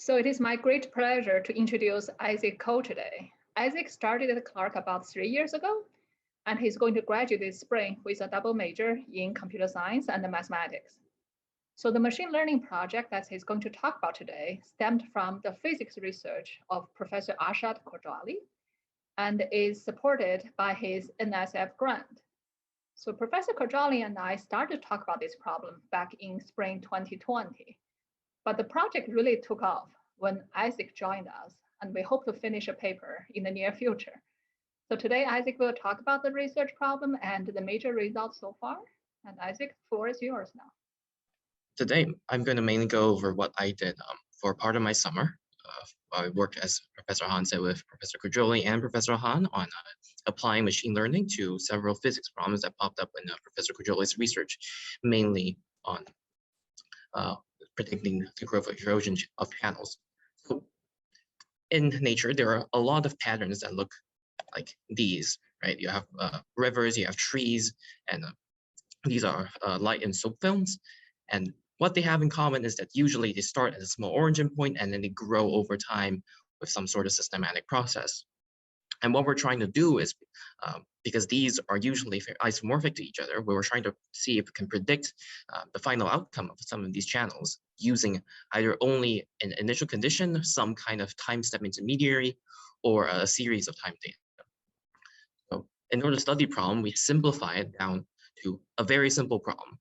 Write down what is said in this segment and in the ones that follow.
So it is my great pleasure to introduce Isaac Khor today. Isaac started at Clark about 3 years ago, and he's going to graduate this spring with a double major in computer science and mathematics. So the machine learning project that he's going to talk about today stemmed from the physics research of Professor Arshad Khorjali and is supported by his NSF grant. So Professor Khorjali and I started to talk about this problem back in spring 2020. But the project really took off when Isaac joined us, and we hope to finish a paper in the near future. So today, Isaac will talk about the research problem and the major results so far. And Isaac, the floor is yours now. Today, I'm going to mainly go over what I did for part of my summer. I worked, as Professor Han said, with Professor Khorjali and Professor Han on applying machine learning to several physics problems that popped up in Professor Khorjali's research, mainly on predicting the growth of erosion of channels. So in nature, there are a lot of patterns that look like these, right? You have rivers, you have trees, and these are light and soap films. And what they have in common is that usually they start at a small origin point and then they grow over time with some sort of systematic process. And what we're trying to do is, because these are usually isomorphic to each other, we're trying to see if we can predict the final outcome of some of these channels using either only an initial condition, some kind of time step intermediary, or a series of time data. So in order to study the problem, we simplify it down to a very simple problem.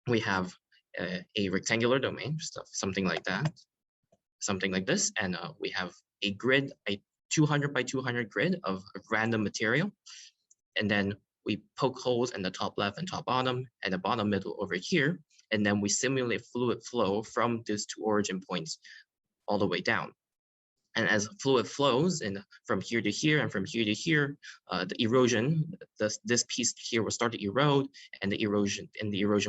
We have a rectangular domain, something like that, something like this, and we have a grid, a 200 by 200 grid of random material, and then we poke holes in the top left and top bottom and the bottom middle over here, and then we simulate fluid flow from these two origin points all the way down. And as fluid flows from here to here and from here to here, the erosion, this piece here will start to erode, and the erosion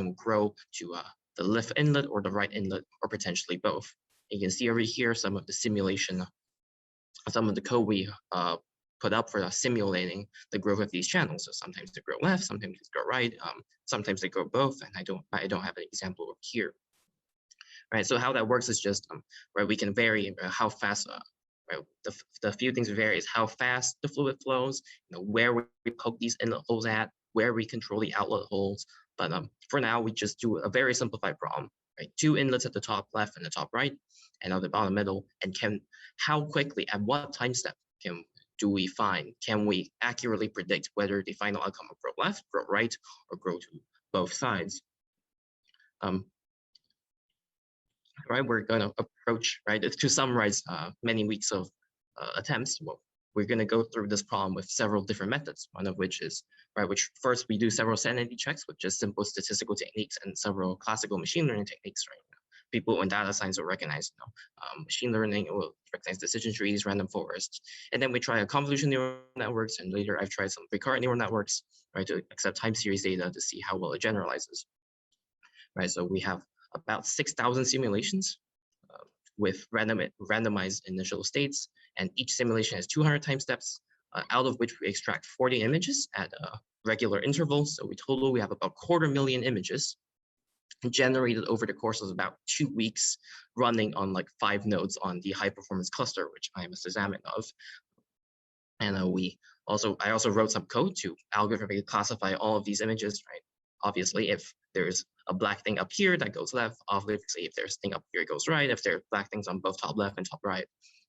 will grow to the left inlet or the right inlet, or potentially both. You can see over here some of the simulation, some of the code we put up for simulating the growth of these channels. So sometimes they grow left, sometimes they grow right, sometimes they grow both, and I don't have an example over here. Right. So how that works is just right. We can vary how fast. Right. The few things we vary is how fast the fluid flows, where we poke these inlet holes at, where we control the outlet holes. But for now, we just do a very simplified problem, right? 2 inlets at the top left and the top right, and at the bottom middle. And how quickly, at what time step can we accurately predict whether the final outcome will grow left, grow right, or grow to both sides? Right, we're going to approach, right, to summarize many weeks of attempts. Well, we're going to go through this problem with several different methods, one of which is, right, which first we do several sanity checks with just simple statistical techniques and several classical machine learning techniques, right? People in data science will recognize, machine learning will recognize decision trees, random forests. And then we try a convolution neural networks, and later I've tried some recurrent neural networks, right, to accept time series data to see how well it generalizes. Right, so we have about 6,000 simulations with randomized initial states, and each simulation has 200 time steps, out of which we extract 40 images at regular intervals. So we have about 250,000 images generated over the course of about 2 weeks, running on like 5 nodes on the high performance cluster, which I am a sysadmin of. And I also wrote some code to algorithmically classify all of these images, right? Obviously, if there's a black thing up here that goes left, obviously if there's a thing up here, it goes right. If there are black things on both top left and top right,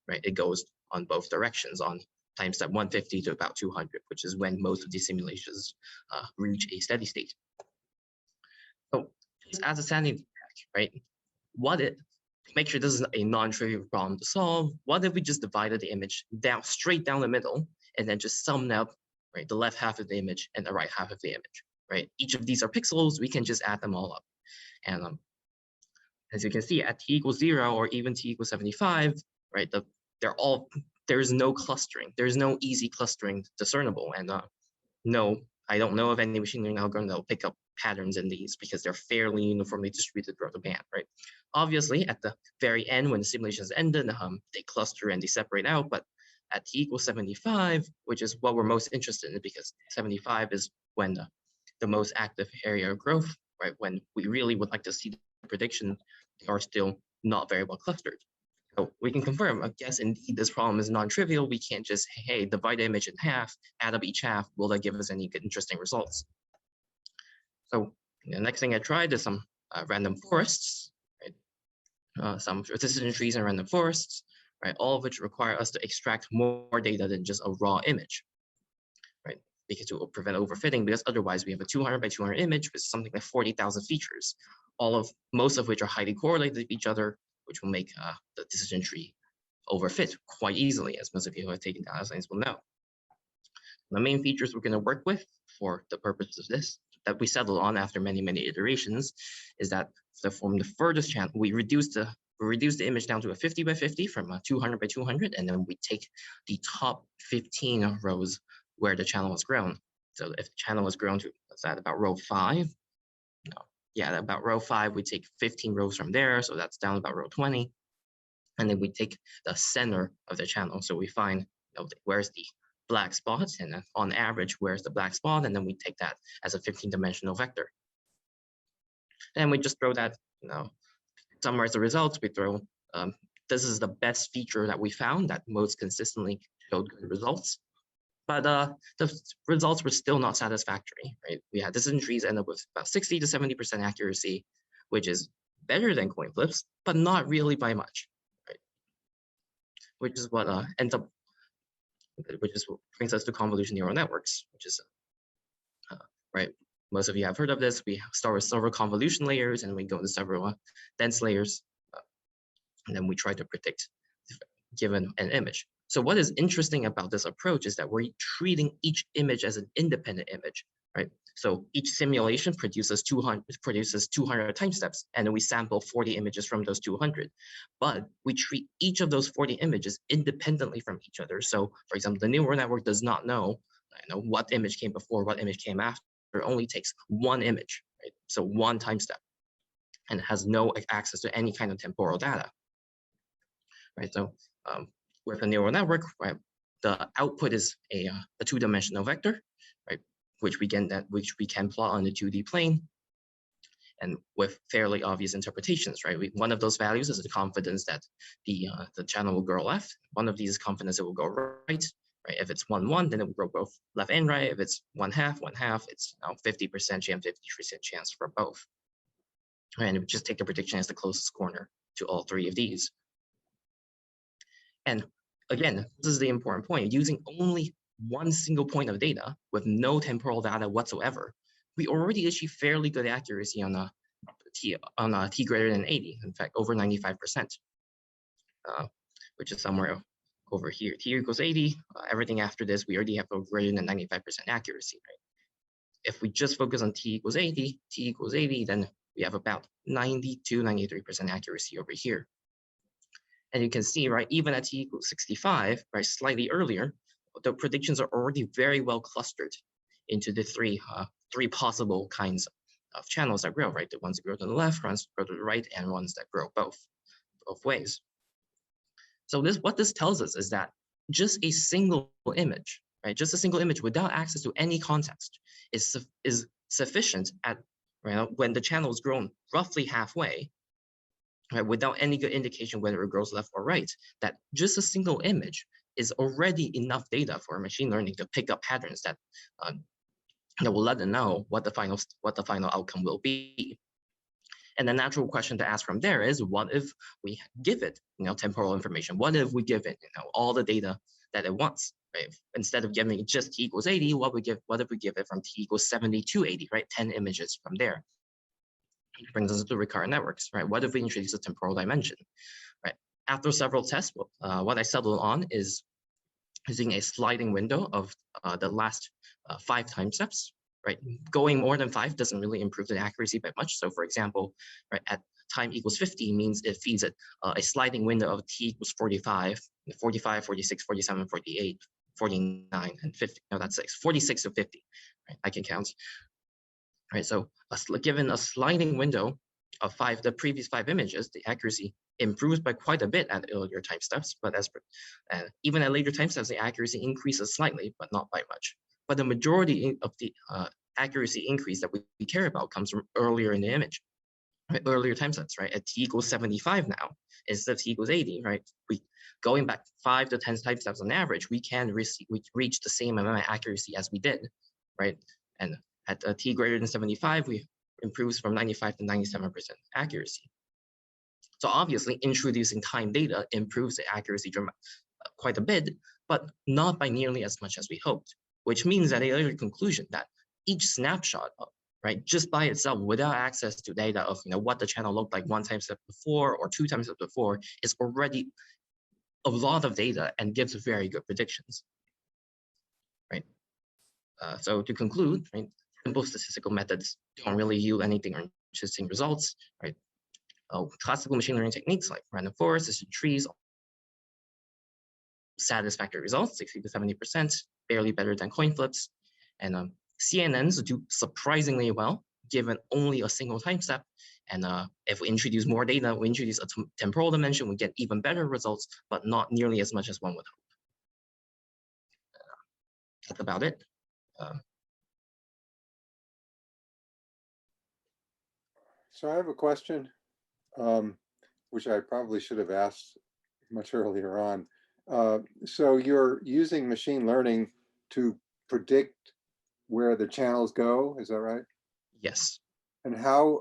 it goes on both directions on time step 150 to about 200, which is when most of these simulations reach a steady state. So just as a sanity check, right? To make sure this is a non-trivial problem to solve, what if we just divided the image straight down the middle and then just summed up, right, the left half of the image and the right half of the image? Right, each of these are pixels. We can just add them all up, and as you can see, at t equals 0 or even t equals 75, right? There's no clustering. There's no easy clustering discernible, and no, I don't know of any machine learning algorithm that will pick up patterns in these because they're fairly uniformly distributed throughout the band, right? Obviously, at the very end, when the simulation is ended, they cluster and they separate out, but at t equals 75, which is what we're most interested in, because 75 is when the most active area of growth, right? When we really would like to see the prediction, they are still not very well clustered. So we can confirm, I guess, indeed, this problem is non-trivial. We can't just, hey, divide the image in half, add up each half. Will that give us any good, interesting results? So the next thing I tried is some random forests, right? Some decision trees and random forests, right? All of which require us to extract more data than just a raw image, right? Because to prevent overfitting, because otherwise we have a 200 by 200 image with something like 40,000 features, most of which are highly correlated with each other, which will make the decision tree overfit quite easily, as most of you who have taken data science will know. The main features we're going to work with for the purpose of this, that we settled on after many, many iterations, is that from the furthest channel, we reduce the image down to a 50 by 50 from a 200 by 200, and then we take the top 15 rows where the channel has grown. So if the channel has grown to, what's that, about row 5? No, yeah, about row 5, we take 15 rows from there, so that's down about row 20. And then we take the center of the channel. So we find, where's the black spot, and then on average, where's the black spot, and then we take that as a 15-dimensional vector. And we just throw that, summarize the results. We throw, this is the best feature that we found that most consistently showed good results. But the results were still not satisfactory, right? We had decision trees end up with about 60 to 70% accuracy, which is better than coin flips, but not really by much, right? Which is what brings us to convolution neural networks, which is, right? Most of you have heard of this. We start with several convolution layers, and we go to several dense layers, and then we try to predict given an image. So what is interesting about this approach is that we're treating each image as an independent image, right? So each simulation produces 200 time steps, and then we sample 40 images from those 200. But we treat each of those 40 images independently from each other. So, for example, the neural network does not know, what image came before, what image came after. It only takes one image, right? So one time step, and has no access to any kind of temporal data, right? So with a neural network, right, the output is a two-dimensional vector, right, which we can plot on the 2D plane, and with fairly obvious interpretations, right? One of those values is the confidence that the channel will go left. One of these is confidence it will go right. Right? If it's 1-1, then it will go both left and right. If it's 1/2, it's 50% chance, 50% chance for both. Right? And we just take the prediction as the closest corner to all three of these. And again, this is the important point. Using only one single point of data with no temporal data whatsoever, we already achieve fairly good accuracy on a t greater than 80. In fact, over 95%, which is somewhere over here. T equals 80. Everything after this, we already have a greater than 95% accuracy, right? If we just focus on t equals 80, then we have about 90 to 93% accuracy over here. And you can see, right, even at t equals 65, right, slightly earlier, the predictions are already very well clustered into the three possible kinds of channels that grow, right? The ones that grow to the left, ones that grow to the right, and ones that grow both ways. So what this tells us is that just a single image, right? Just a single image without access to any context is sufficient at, when the channel is grown roughly halfway, right, without any good indication whether it grows left or right, that just a single image is already enough data for machine learning to pick up patterns that will let them know what the final outcome will be. And the natural question to ask from there is, what if we give it, temporal information? What if we give it, all the data that it wants, right? Instead of giving it just t equals 80, what if we give it from t equals 70 to 80, right? 10 images from there. It brings us to recurrent networks, right? What if we introduce a temporal dimension, right? After several tests, what I settled on is using a sliding window of the last 5 time steps. Right, going more than 5 doesn't really improve the accuracy by much. So, for example, right, at time equals 50 means it feeds it a sliding window of t equals 45, 45, 46, 47, 48, 49, and 50. No, that's 6. 46 to 50. Right, I can count. Right, so given a sliding window of the previous 5 images, the accuracy improves by quite a bit at earlier time steps. But even at later time steps, the accuracy increases slightly, but not by much. But the majority of the accuracy increase that we care about comes from earlier in the image. right, earlier time sets, right? At t equals 75 now, instead of t equals 80, right? We going back 5 to 10 time steps on average, we can reach the same amount of accuracy as we did, right? And at t greater than 75, we improves from 95 to 97% accuracy. So obviously, introducing time data improves the accuracy quite a bit, but not by nearly as much as we hoped, which means that a conclusion that each snapshot, right, just by itself, without access to data of what the channel looked like one time step before or two time steps before, is already a lot of data and gives very good predictions, right? So to conclude, right, simple statistical methods don't really yield anything or interesting results, right? Classical machine learning techniques like random forests, assisted trees, satisfactory results, 60 to 70%, barely better than coin flips. And CNNs do surprisingly well, given only a single time step. And if we introduce more data, we introduce a temporal dimension, we get even better results, but not nearly as much as one would hope. That's about it. So I have a question, which I probably should have asked much earlier on. So you're using machine learning to predict where the channels go, is that right? Yes. And how,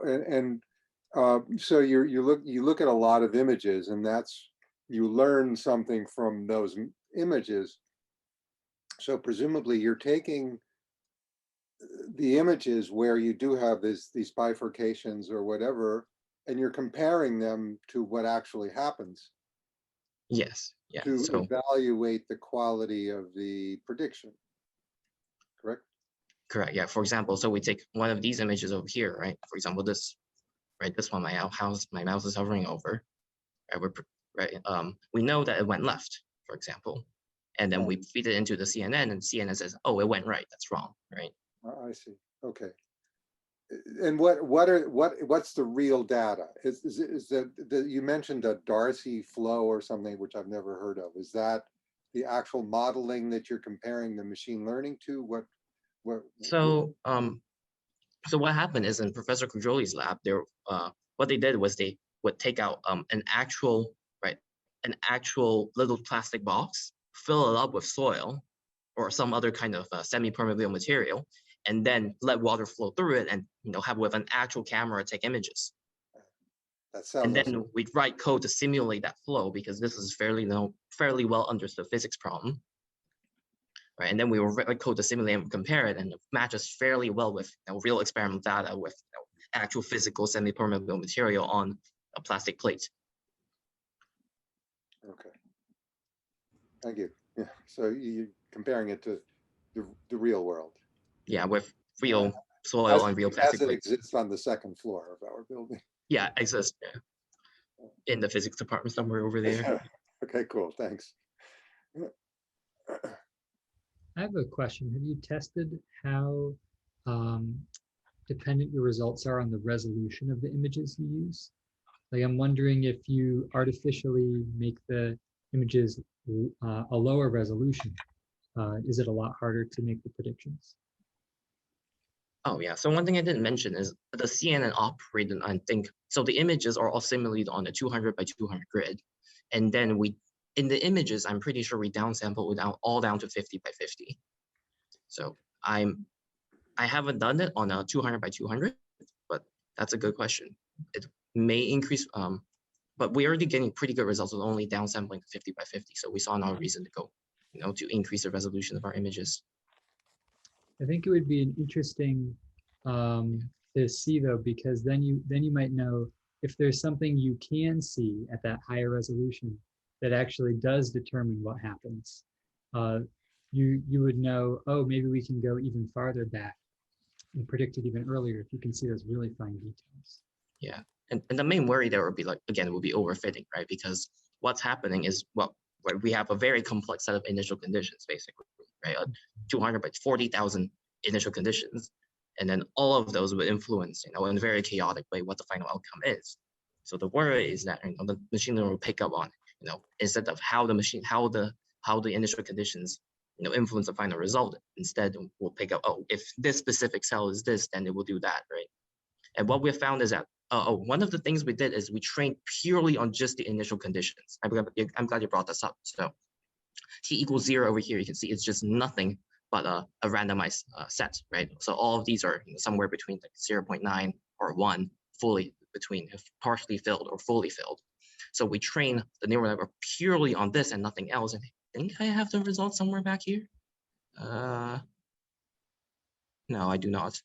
so you look at a lot of images, and you learn something from those images. So presumably you're taking the images where you do have these bifurcations or whatever, and you're comparing them to what actually happens. Yes. Yeah. To evaluate the quality of the prediction. Correct? Correct. Yeah. For example, so we take one of these images over here, right? For example, this, right? This one, my mouse is hovering over. Right? We know that it went left, for example, and then we feed it into the CNN, and CNN says, "Oh, it went right. That's wrong." Right? I see. Okay. And what's the real data? Is that you mentioned a Darcy flow or something, which I've never heard of? Is that the actual modeling that you're comparing the machine learning to? So what happened is in Professor Kujoli's lab, what they did was they would take out an actual little plastic box, fill it up with soil or some other kind of semi-permeable material, and then let water flow through it, and have with an actual camera take images. And then we'd write code to simulate that flow, because this is fairly well understood physics problem. Right, and then we will write code to simulate and compare it, and it matches fairly well with real experimental data with actual physical semi-permeable material on a plastic plate. Okay. Thank you. Yeah. So you're comparing it to the real world. Yeah, with real soil on real plastic as it plates. exists on the second floor of our building. Yeah, exists in the physics department somewhere over there. Okay, cool. Thanks. I have a question. Have you tested how dependent your results are on the resolution of the images you use? Like, I'm wondering if you artificially make the images a lower resolution, is it a lot harder to make the predictions? Oh yeah, so one thing I didn't mention is the CNN operated, I think, so the images are all simulated on a 200 by 200 grid. And then in the images, I'm pretty sure we downsample all down to 50 by 50. So I haven't done it on a 200 by 200, but that's a good question. It may increase, but we're already getting pretty good results with only downsampling to 50 by 50. So we saw no reason to go, to increase the resolution of our images. I think it would be interesting to see, though, because then you might know if there's something you can see at that higher resolution that actually does determine what happens. You would know, oh, maybe we can go even farther back and predict it even earlier if you can see those really fine details. Yeah, and the main worry there would be would be overfitting, right? Because what's happening is, we have a very complex set of initial conditions, basically, right? 200 by 40,000 initial conditions, and then all of those would influence, in a very chaotic way, what the final outcome is. So the worry is that the machine learning will pick up on, instead of how the initial conditions, influence the final result. Instead, we'll pick up, oh, if this specific cell is this, then it will do that, right? And what we have found is that one of the things we did is we trained purely on just the initial conditions. I'm glad you brought this up. So t equals 0 over here, you can see it's just nothing but a randomized set, right? So all of these are somewhere between like 0.9 or 1, fully between partially filled or fully filled. So we train the neural network purely on this and nothing else. And I think I have the results somewhere back here. No, I do not.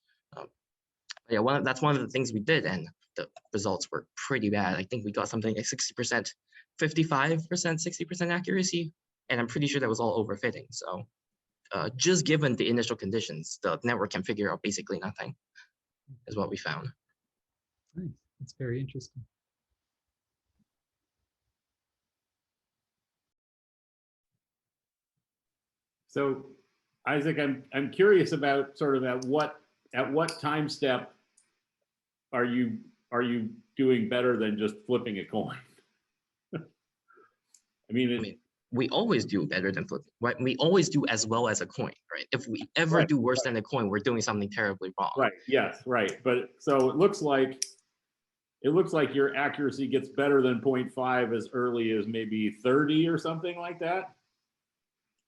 Yeah, that's one of the things we did, and the results were pretty bad. I think we got something like 60%, 55%, 60% accuracy, and I'm pretty sure that was all overfitting. So just given the initial conditions, the network can figure out basically nothing, is what we found. Nice. That's very interesting. So, Isaac, I'm curious about sort of at what time step are you doing better than just flipping a coin? I mean, we always do better than flipping, right? We always do as well as a coin, right? If we ever do worse than a coin, we're doing something terribly wrong. Right. Yes. Right. But so it looks like your accuracy gets better than 0.5 as early as maybe 30 or something like that.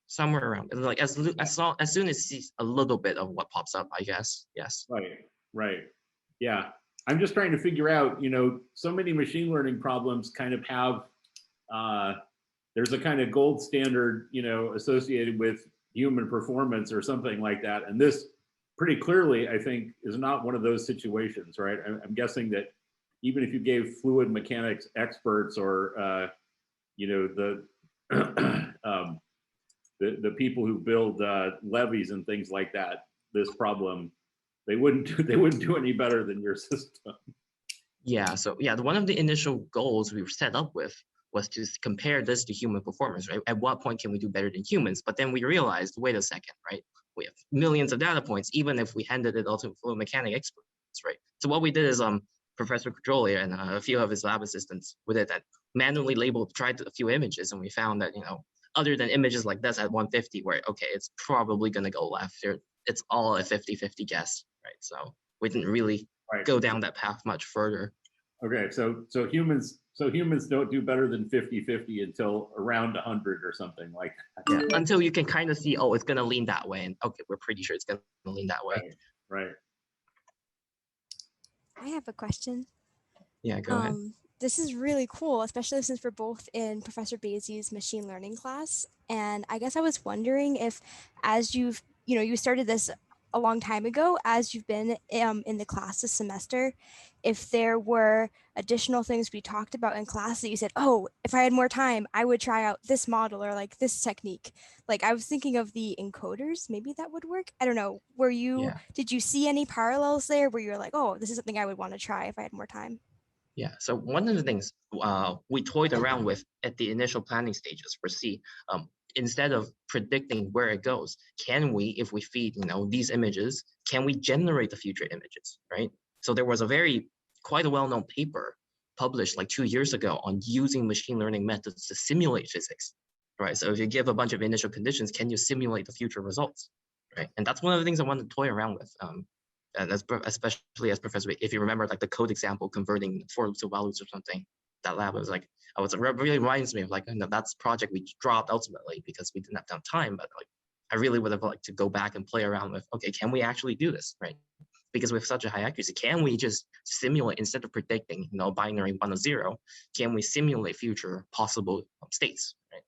Somewhere around, like as soon as you see a little bit of what pops up, I guess. Yes. Right. Right. Yeah. I'm just trying to figure out, so many machine learning problems kind of have, there's a kind of gold standard, associated with human performance or something like that. And this pretty clearly, I think, is not one of those situations, right? I'm guessing that even if you gave fluid mechanics experts or, the people who build levees and things like that, this problem, they wouldn't do any better than your system. Yeah. So yeah, one of the initial goals we were set up with was to compare this to human performance, right? At what point can we do better than humans? But then we realized, wait a second, right? We have millions of data points, even if we handed it all to fluid mechanic experts, right? So what we did is Professor Pedrolia and a few of his lab assistants with it that manually tried a few images, and we found that, other than images like this at 150, where, okay, it's probably going to go left here. It's all a 50-50 guess, right? So we didn't really go down that path much further. Okay, so humans don't do better than 50-50 until around 100 or something like that. Yeah, until you can kind of see, oh, it's going to lean that way, and okay, we're pretty sure it's going to lean that way. Right. I have a question. Yeah, go ahead. This is really cool, especially since we're both in Professor Baiz's machine learning class. And I guess I was wondering if, as you started this a long time ago, as you've been in the class this semester, if there were additional things we talked about in class that you said, oh, if I had more time, I would try out this model or like this technique. Like I was thinking of the encoders, maybe that would work. I don't know. Did you see any parallels there where you're like, oh, this is something I would want to try if I had more time? Yeah, so one of the things we toyed around with at the initial planning stages for C, instead of predicting where it goes, can we, if we feed, these images, can we generate the future images, right? So there was quite a well-known paper published like 2 years ago on using machine learning methods to simulate physics, right? So if you give a bunch of initial conditions, can you simulate the future results, right? And that's one of the things I wanted to toy around with. And especially as Professor, if you remember, like the code example, converting for loops to while loops or something, that lab was like, really reminds me of like, that's project we dropped ultimately because we didn't have time, but like, I really would have liked to go back and play around with, okay, can we actually do this, right? Because with such a high accuracy, can we just simulate, instead of predicting, binary 1 or 0, can we simulate future possible states, right?